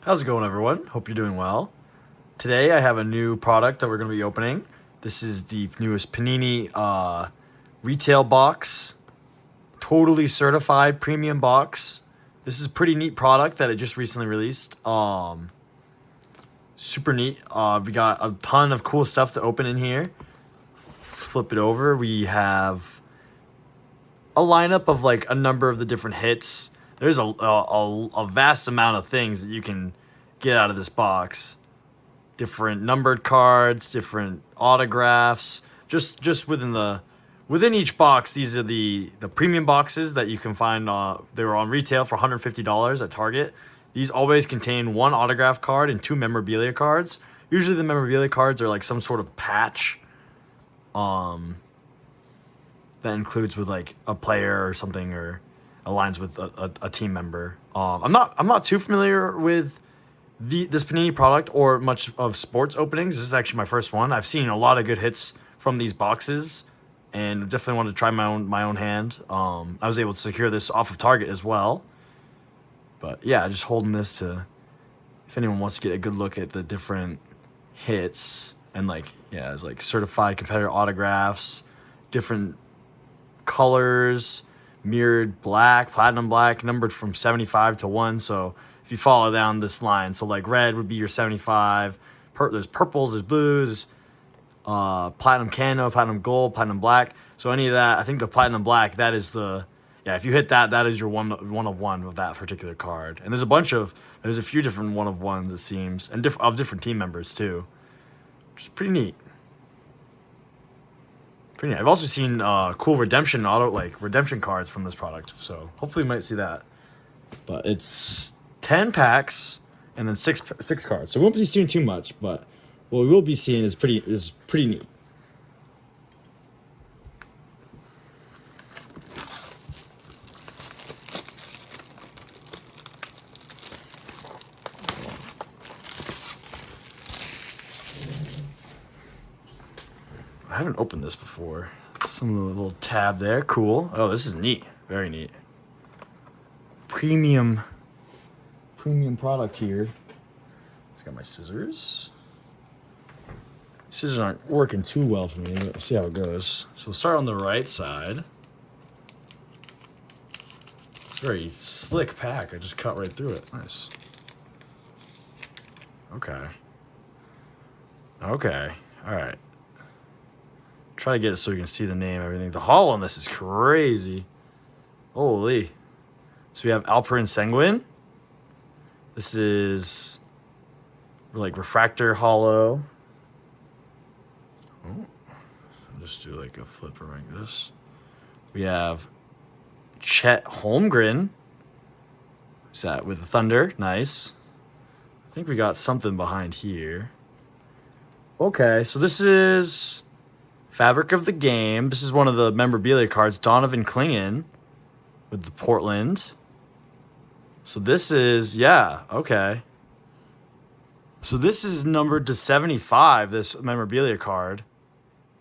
How's it going, everyone? Hope you're doing well. Today I have a new product that we're going to be opening. This is the newest Panini retail box, totally certified premium box. This is a pretty neat product that it just recently released. Super neat. We got a ton of cool stuff to open in here. Flip it over. We have a lineup of like a number of the different hits. There's a vast amount of things that you can get out of this box. Different numbered cards, different autographs. Just within each box, these are the premium boxes that you can find. They were on retail for $150 at Target. These always contain one autograph card and two memorabilia cards. Usually the memorabilia cards are like some sort of patch. That includes with like a player or something, or aligns with a team member. I'm not too familiar with this Panini product or much of sports openings. This is actually my first one. I've seen a lot of good hits from these boxes, and definitely wanted to try my own hand. I was able to secure this off of Target as well. But yeah, just holding this to, if anyone wants to get a good look at the different hits and it's like certified competitor autographs, different colors, mirrored black, platinum black, numbered from 75 to 1. So if you follow down this line, so like red would be your 75, there's purples, there's blues, platinum camo, platinum gold, platinum black. So any of that, I think the platinum black, that is if you hit that, that is your one of one of that particular card. And there's a few different one of ones, it seems, and of different team members too, which is pretty neat. Pretty neat. I've also seen cool redemption cards from this product, so hopefully you might see that. But it's 10 packs and then six cards, so we won't be seeing too much. But what we will be seeing is pretty neat. I haven't opened this before. Some little tab there. Cool. Oh, this is neat. Very neat. Premium product here. It's got my scissors. Scissors aren't working too well for me. Let's see how it goes. So we'll start on the right side. It's a very slick pack. I just cut right through it. Nice. Okay. All right. Try to get it so you can see the name, everything. The haul on this is crazy. Holy. So we have Alperin Sanguine. This is like refractor hollow. Oh, I'll just do like a flipper like this. We have Chet Holmgren. Who's that with the Thunder? Nice. I think we got something behind here. Okay, so this is Fabric of the Game. This is one of the memorabilia cards. Donovan Clingan with the Portland. So this is, okay. So this is numbered to 75, this memorabilia card.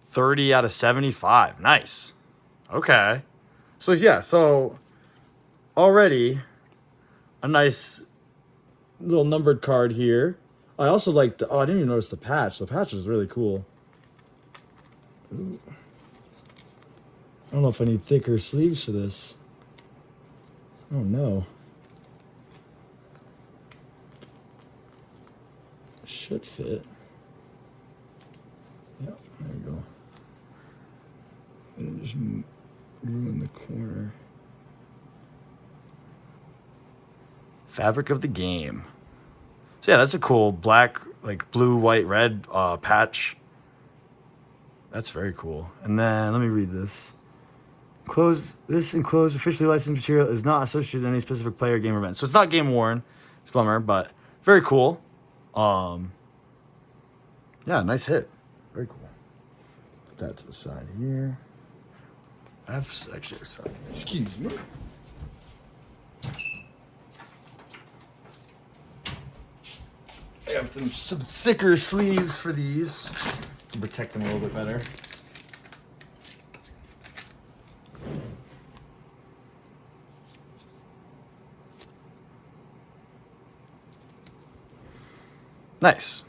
30 out of 75. Nice. Okay. So already a nice little numbered card here. I also like I didn't even notice the patch. The patch is really cool. Ooh. I don't know if I need thicker sleeves for this. Oh no. Should fit. Yep, there we go. And just ruin the corner. Fabric of the Game. So yeah, that's a cool black, like blue, white, red patch. That's very cool. And then let me read this. This enclosed officially licensed material is not associated with any specific player, game, or event. So it's not game worn. It's a bummer, but very cool. Yeah, nice hit. Very cool. Put that to the side here. That's actually a side. Excuse me. I have some thicker sleeves for these to protect them a little bit better. Nice.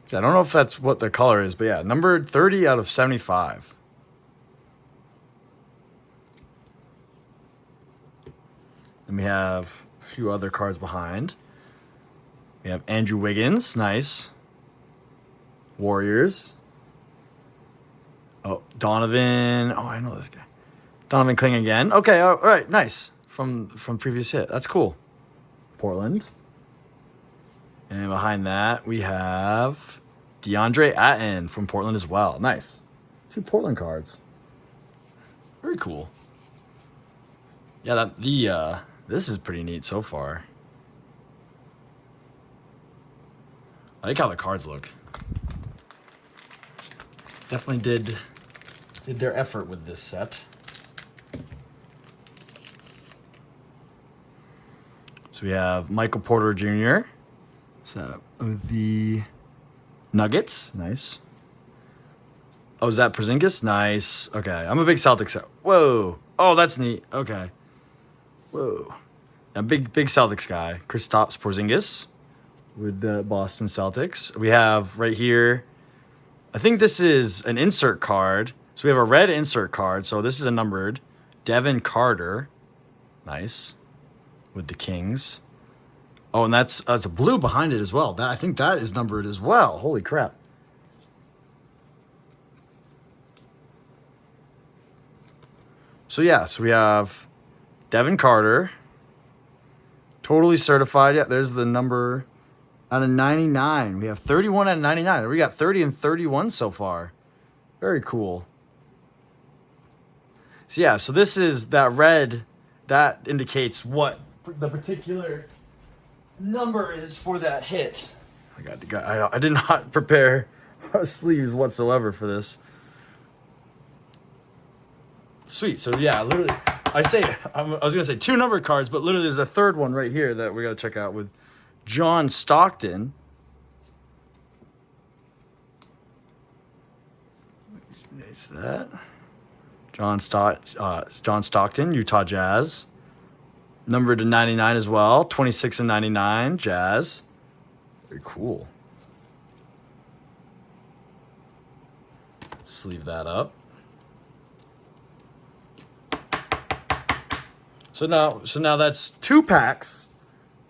I don't know if that's what the color is, but yeah, numbered 30 out of 75. Then we have a few other cards behind. We have Andrew Wiggins, nice. Warriors. Oh, Donovan. Oh, I know this guy. Donovan Kling again. Okay, all right, nice. From previous hit. That's cool. Portland. And behind that, we have DeAndre Ayton from Portland as well. Nice. 2 Portland cards. Very cool. Yeah, this is pretty neat so far. I like how the cards look. Definitely did their effort with this set. So we have Michael Porter Jr. So the Nuggets, nice. Oh, is that Porzingis? Nice. Okay, I'm a big Celtics. Whoa. Oh, that's neat. Okay. Whoa. A big Celtics guy. Kristaps Porzingis with the Boston Celtics. We have right here, I think this is an insert card. So we have a red insert card. So this is a numbered. Devin Carter. Nice. With the Kings. Oh, and that's a blue behind it as well. I think that is numbered as well. Holy crap. So yeah, so we have Devin Carter. Totally certified. Yeah, there's the number out of 99. We have 31 out of 99. We got 30 and 31 so far. Very cool. So yeah, so this is that red. That indicates what the particular number is for that hit. I did not prepare sleeves whatsoever for this. Sweet. So yeah, literally, I was gonna say 2 numbered cards, but literally there's a third one right here that we gotta check out with John Stockton. Is that John Stockton, Utah Jazz, numbered to 99 as well, 26 and 99, Jazz. Very cool. Sleeve that up. So now that's 2 packs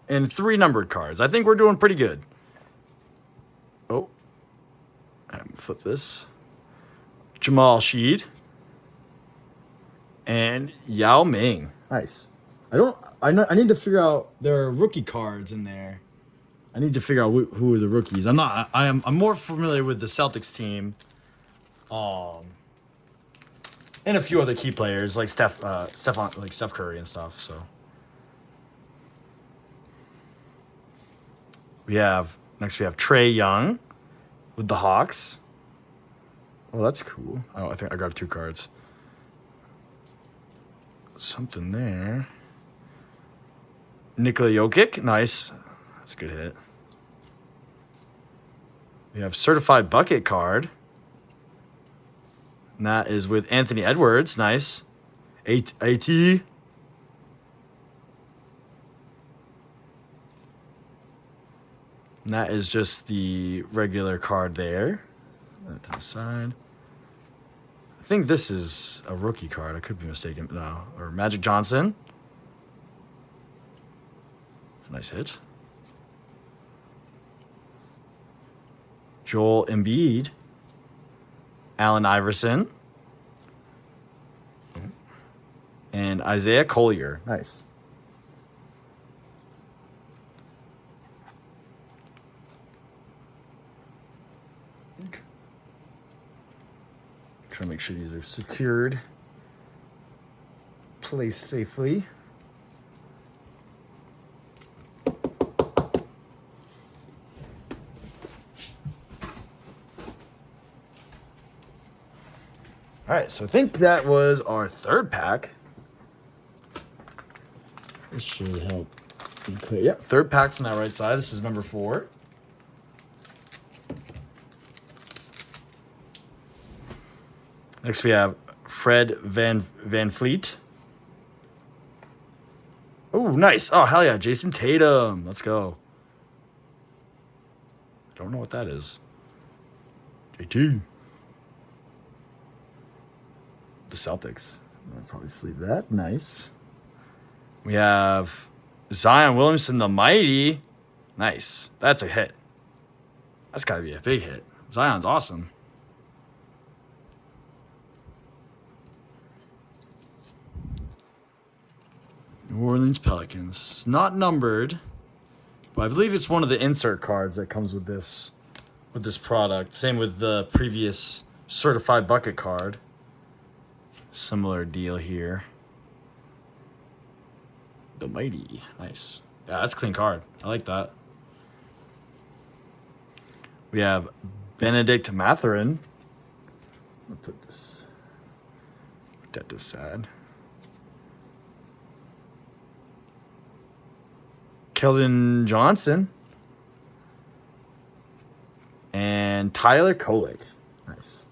and 3 numbered cards. I think we're doing pretty good. Oh, flip this. Jamal Sheed and Yao Ming. Nice. I need to figure out there are rookie cards in there. I need to figure out who are the rookies. I'm more familiar with the Celtics team. And a few other key players like Steph Curry and stuff. So next we have Trae Young with the Hawks. Oh, that's cool. Oh, I think I grabbed 2 cards. Something there. Nikola Jokic, nice. That's a good hit. We have certified bucket card. And that is with Anthony Edwards. Nice. AT. And that is just the regular card there. Put that to the side. I think this is a rookie card. I could be mistaken. No. Or Magic Johnson. It's a nice hit. Joel Embiid. Allen Iverson. And Isaiah Collier. Nice. Trying to make sure these are secured. Placed safely. All right, so I think that was our 3rd pack. This should help be clear. Yep, 3rd pack from that right side. This is number 4. Next we have Fred Van Fleet. Oh, nice. Oh, hell yeah. Jason Tatum. Let's go. Don't know what that is. JT. The Celtics. I'll probably sleeve that. Nice. We have Zion Williamson, the Mighty. Nice. That's a hit. That's got to be a big hit. Zion's awesome. New Orleans Pelicans. Not numbered, but I believe it's one of the insert cards that comes with this product. Same with the previous certified bucket card. Similar deal here. The Mighty. Nice. Yeah, that's a clean card. I like that. We have Benedict Mathurin. I'll put this. That is sad. Keldon Johnson. And Tyler Kolek. Nice.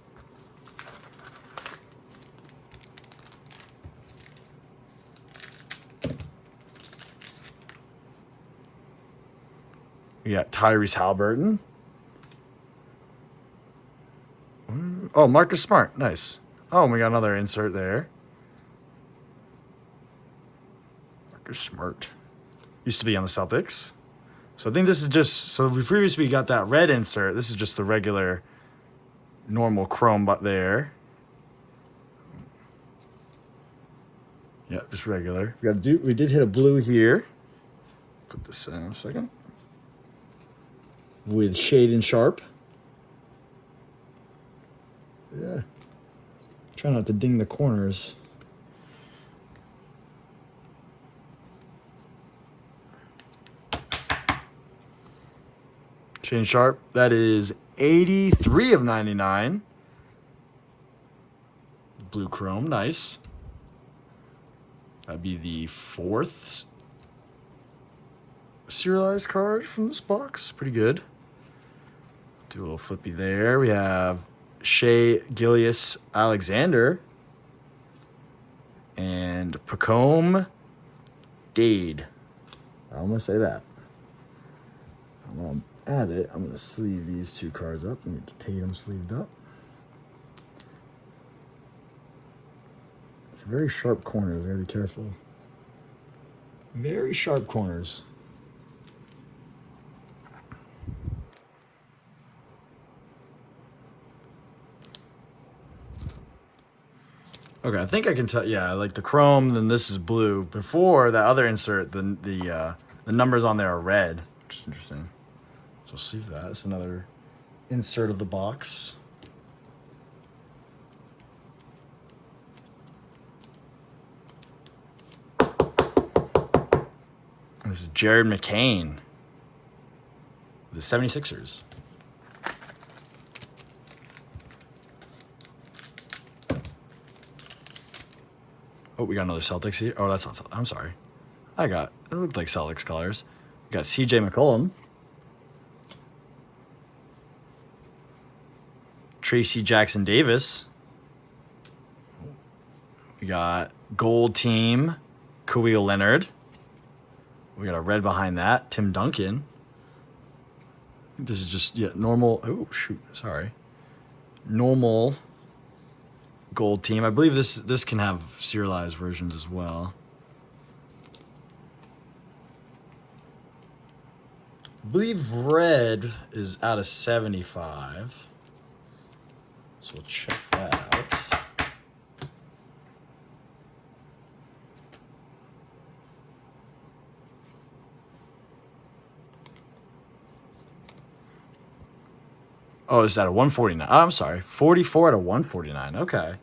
We got Tyrese Halliburton. Oh, Marcus Smart. Nice. Oh, we got another insert there. Marcus Smart. Used to be on the Celtics. So I think this is just... So we previously got that red insert. This is just the regular, normal chrome but there. Yeah, just regular. We did hit a blue here. Put this in a second. With Shaden Sharp. Yeah. Try not to ding the corners. Shaden Sharp. That is 83 of 99. Blue chrome. Nice. That'd be the 4th serialized card from this box. Pretty good. Do a little flippy there. We have Shea Gilgeous Alexander and Pacome Dade. I'm going to say that. I'm going to add it. I'm going to sleeve these 2 cards up. I need Tatum sleeved up. It's very sharp corners. I got to be careful. Very sharp corners. Okay, I think I can tell. Yeah, like the chrome, then this is blue. Before that other insert, the numbers on there are red, which is interesting. So sleeve that. It's another insert of the box. This is Jared McCain, the 76ers. Oh, we got another Celtics here. Oh, that's not Celtics. I'm sorry. It looked like Celtics colors. We got CJ McCollum. Tracy Jackson Davis. We got Gold Team, Kawhi Leonard. We got a red behind that, Tim Duncan. I think this is just normal. Oh, shoot. Sorry. Normal Gold Team. I believe this can have serialized versions as well. I believe red is out of 75. So we'll check that out. Oh, is that a 149? Oh, I'm sorry. 44 out of 149. Okay.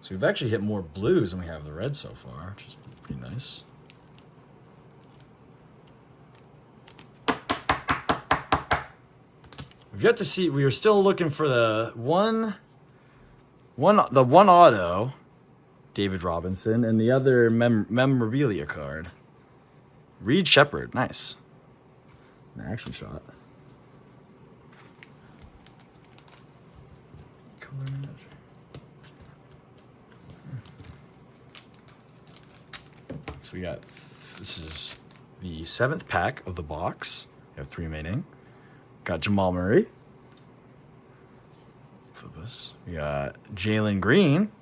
So we've actually hit more blues than we have the red so far, which is pretty nice. We've yet to see. We are still looking for the one auto, David Robinson, and the other memorabilia card. Reed Shepherd. Nice. An action shot. Color match. So we got, this is the 7th pack of the box. We have 3 remaining. Got Jamal Murray. Flip this. We got Jalen Green.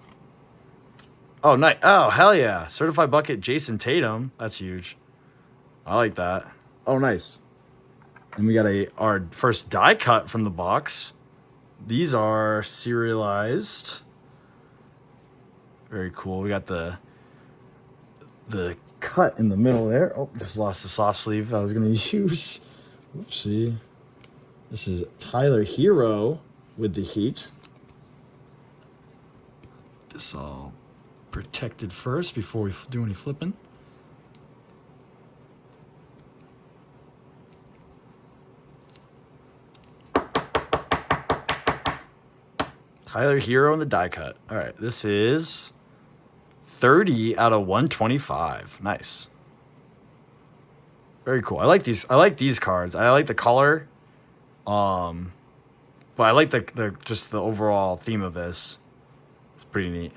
Oh, nice. Oh, hell yeah. Certified bucket, Jason Tatum. That's huge. I like that. Oh, nice. And we got our first die cut from the box. These are serialized. Very cool. We got the cut in the middle there. Oh, just lost the soft sleeve I was going to use. Oopsie. This is Tyler Hero with the Heat. This all protected first before we do any flipping. Tyler Hero in the die cut. All right, this is 30 out of 125. Nice. Very cool. I like these cards. I like the color. But I like the just the overall theme of this. It's pretty neat.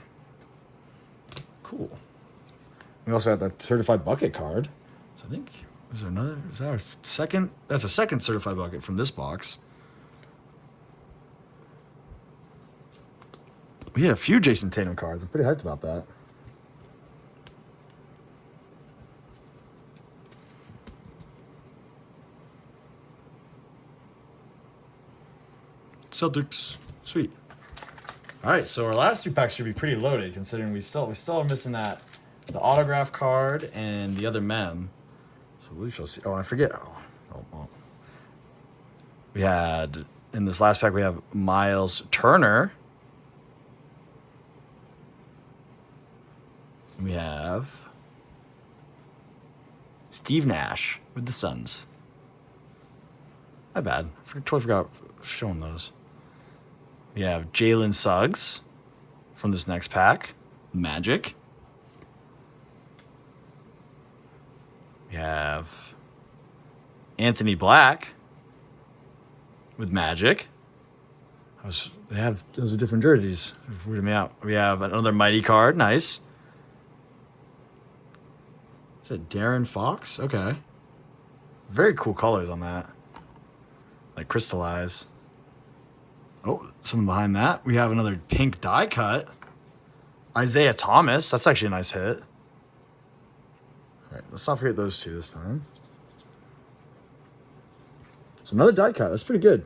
Cool. We also have the certified bucket card. So I think is that our second? That's a second certified bucket from this box. We had a few Jason Tatum cards. I'm pretty hyped about that. Celtics. Sweet. All right, so our last 2 packs should be pretty loaded, considering we still are missing the autograph card and the other mem. So we shall see. Oh, I forget. Oh. We had in this last pack we have Miles Turner. We have Steve Nash with the Suns. My bad. I totally forgot showing those. We have Jalen Suggs from this next pack. Magic. We have Anthony Black with Magic. Those are different jerseys. Weirded me out. We have another Mighty card. Nice. Is it Darren Fox? Okay. Very cool colors on that. Like crystallize. Oh, something behind that. We have another pink die cut. Isaiah Thomas. That's actually a nice hit. All right, let's not forget those 2 this time. So another die cut. That's pretty good.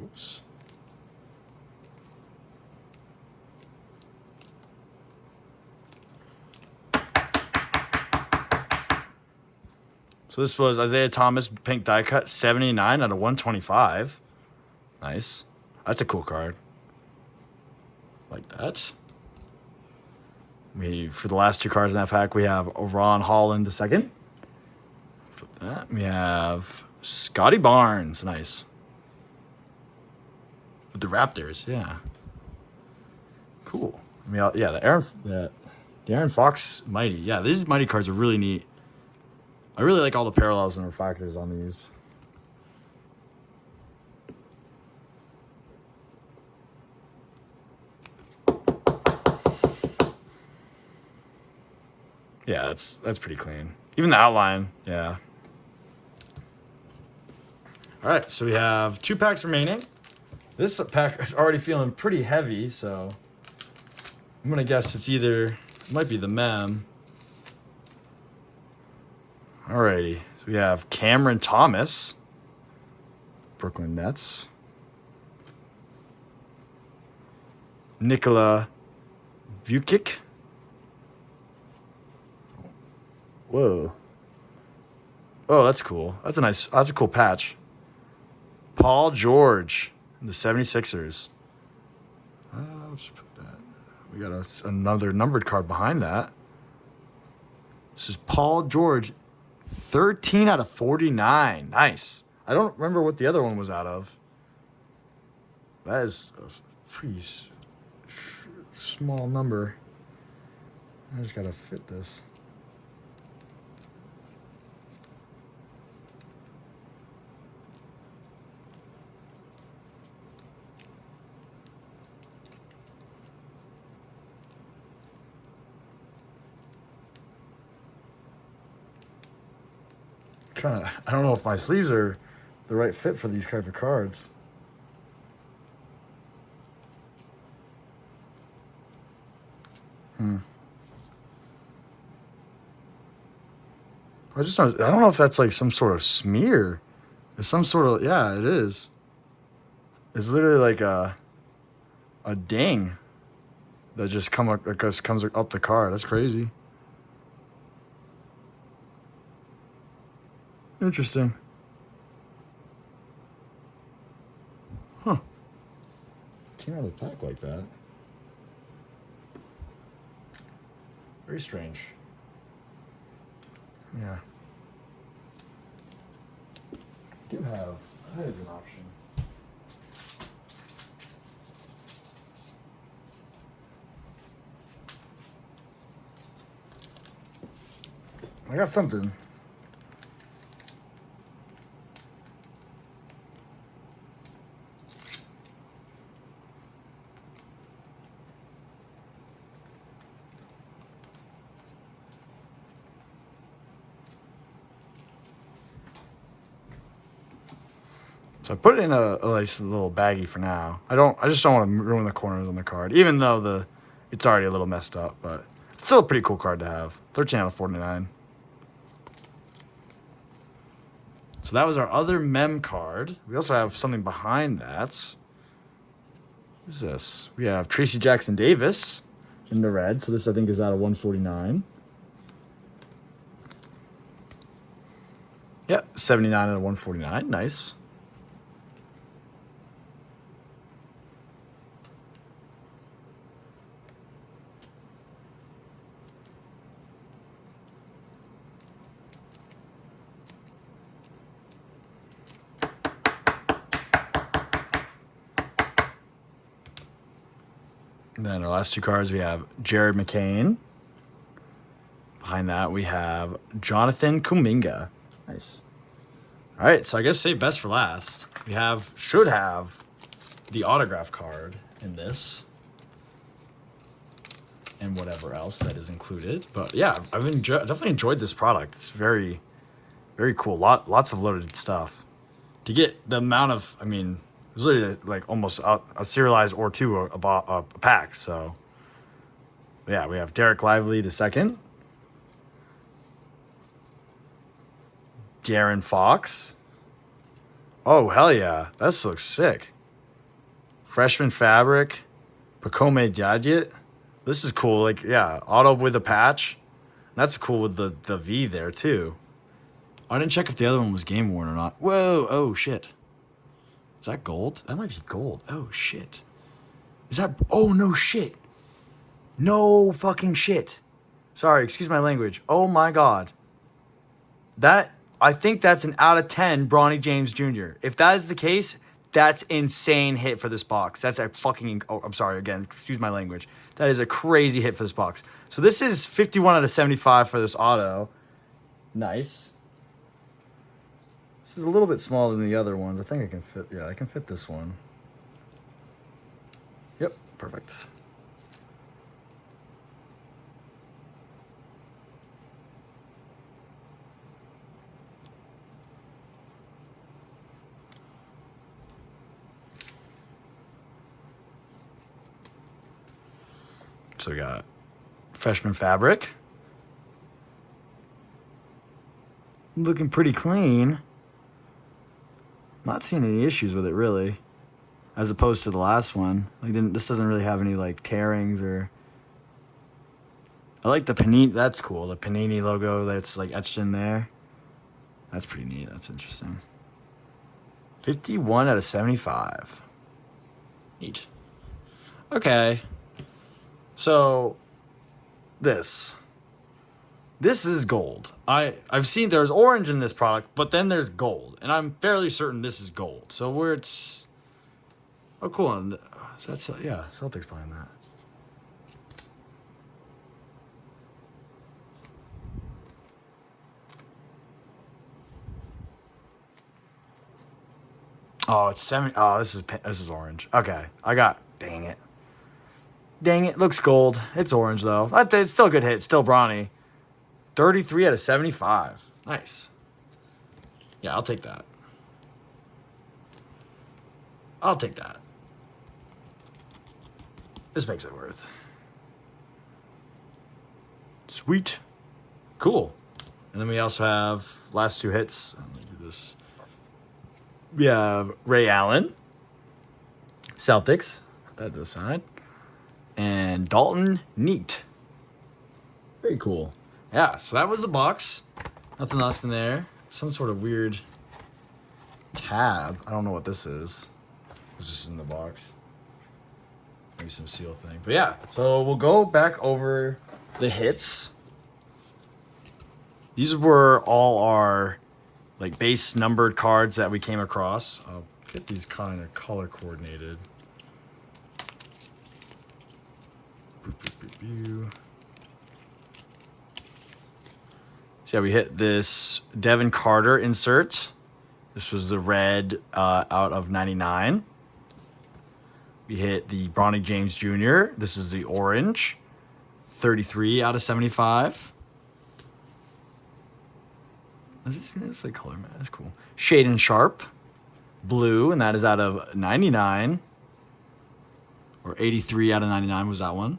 Oops. So this was Isaiah Thomas pink die cut, 79 out of 125. Nice. That's a cool card. Like that. For the last 2 cards in that pack, we have Ron Holland II. Flip that. We have Scotty Barnes. Nice. With the Raptors, yeah. Cool. The Aaron Fox Mighty. Yeah, these Mighty cards are really neat. I really like all the parallels and refractors on these. Yeah, that's pretty clean. Even the outline, yeah. All right, so we have 2 packs remaining. This pack is already feeling pretty heavy, so I'm gonna guess it might be the mem. Alrighty, so we have Cameron Thomas, Brooklyn Nets. Nikola Vukic. Whoa. Oh, that's cool. That's a cool patch. Paul George, the 76ers. Let's put that. We got another numbered card behind that. This is Paul George, 13 out of 49. Nice. I don't remember what the other one was out of. That is a pretty small number. I just got to fit this. Trying to, I don't know if my sleeves are the right fit for these type of cards. I don't know if that's like some sort of smear. It's some sort of, yeah, it is. It's literally like a ding that just comes up the card. That's crazy. Interesting. Huh. Came out of the pack like that. Very strange. Yeah. Do have, that is an option. I got something. So I put it in a nice little baggie for now. I just don't want to ruin the corners on the card, even though it's already a little messed up, but it's still a pretty cool card to have. 13 out of 49. So that was our other mem card. We also have something behind that. Who's this? We have Tracy Jackson Davis in the red. So this, I think, is out of 149. Yep, 79 out of 149. Nice. And then our last two cards, we have Jared McCain. Behind that, we have Jonathan Kuminga. Nice. All right, so I guess save best for last. We should have the autograph card in this. And whatever else that is included. But yeah, I've definitely enjoyed this product. It's very, very cool. Lots of loaded stuff. To get the amount of, I mean, it was literally like almost a serialized or two a pack. So, yeah, we have Derek Lively the second. Darren Fox. Oh, hell yeah. This looks sick. Freshman Fabric. Pacome Gadget. This is cool. Like, yeah, auto with a patch. That's cool with the V there, too. I didn't check if the other one was game worn or not. Whoa. Oh, shit. Is that gold? That might be gold. Oh, shit. Is that... Oh, no shit. No fucking shit. Sorry, excuse my language. Oh, my God. I think that's an out of 10 Bronny James Jr. If that is the case, that's insane hit for this box. That's a fucking... Oh, I'm sorry, again. Excuse my language. That is a crazy hit for this box. So this is 51 out of 75 for this auto. Nice. This is a little bit smaller than the other ones. I think I can fit... Yeah, I can fit this one. Yep, perfect. So we got Freshman Fabric. Looking pretty clean. Not seeing any issues with it, really. As opposed to the last one. Like, this doesn't really have any, like, tearings or... I like the Panini. That's cool. The Panini logo that's, like, etched in there. That's pretty neat. That's interesting. 51 out of 75. Neat. Okay. So, this is gold. I've seen there's orange in this product, but then there's gold, and I'm fairly certain this is gold. So where it's, oh cool, so that's yeah, Celtics behind that. Oh, it's 70. Oh, this is orange. Okay, dang it. Dang it, looks gold. It's orange though. It's still a good hit. It's still Bronny. 33 out of 75. Nice. Yeah, I'll take that. I'll take that. This makes it worth. Sweet. Cool. And then we also have last 2 hits. Let me do this. We have Ray Allen, Celtics. Put that to the side. And Dalton Neat. Very cool. Yeah, so that was the box. Nothing left in there. Some sort of weird tab. I don't know what this is. It's just in the box. Maybe some seal thing. But yeah, so we'll go back over the hits. These were all our like base numbered cards that we came across. I'll get these kind of color coordinated. So yeah, we hit this Devin Carter insert. This was the red out of 99. We hit the Bronny James Jr. This is the orange, 33 out of 75. That's like color, man. That's cool. Shaden Sharp, blue, and that is out of 99. Or 83 out of 99 was that one.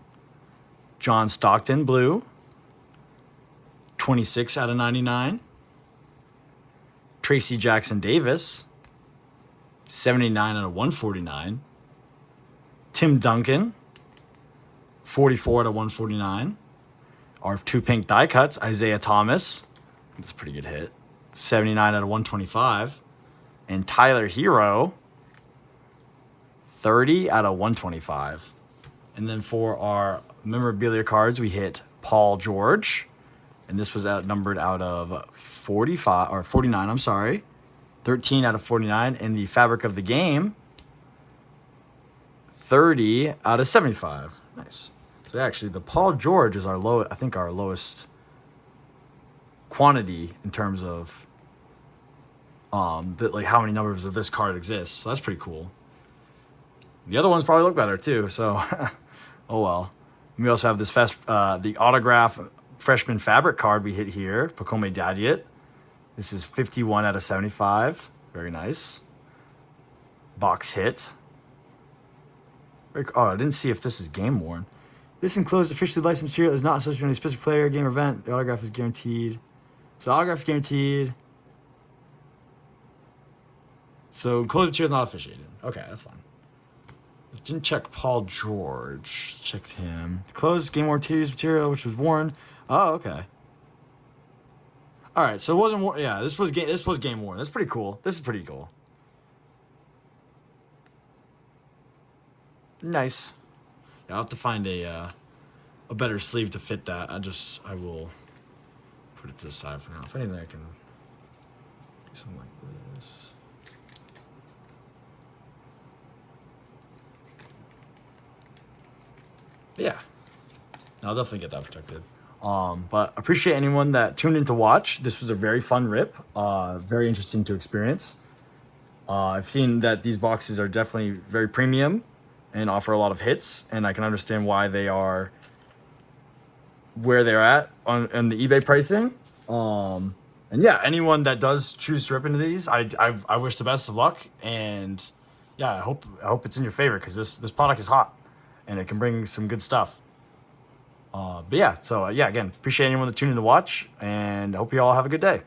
John Stockton, blue, 26 out of 99. Tracy Jackson Davis, 79 out of 149. Tim Duncan, 44 out of 149. Our 2 pink die cuts, Isaiah Thomas. That's a pretty good hit. 79 out of 125. And Tyler Hero, 30 out of 125. And then for our memorabilia cards, we hit Paul George. And this was outnumbered out of 45 or 49, I'm sorry. 13 out of 49. And the fabric of the game, 30 out of 75. Nice. So actually, the Paul George is our our lowest quantity in terms of like how many numbers of this card exists. So that's pretty cool. The other ones probably look better too. So, oh well. We also have this the autograph freshman fabric card we hit here, Pacome Dadiet. This is 51 out of 75. Very nice. Box hit. Oh, I didn't see if this is game worn. This enclosed officially licensed material is not associated with any specific player, game, or event. The autograph is guaranteed. So the autograph is guaranteed. So enclosed material is not officiated. Okay, that's fine. Didn't check Paul George. Checked him. Closed game worn material, which was worn. Oh, okay. All right, so it wasn't worn. Yeah, this was game worn. That's pretty cool. This is pretty cool. Nice. Yeah, I'll have to find a better sleeve to fit that. I will put it to the side for now. If anything, I can do something like this. But yeah, I'll definitely get that protected. But appreciate anyone that tuned in to watch. This was a very fun rip. Very interesting to experience. I've seen that these boxes are definitely very premium and offer a lot of hits, and I can understand why they are where they're at on the eBay pricing. And yeah, anyone that does choose to rip into these, I wish the best of luck, and yeah, I hope it's in your favor, because this product is hot and it can bring some good stuff. But yeah, so yeah, again, appreciate anyone that tuned in to watch, and I hope you all have a good day.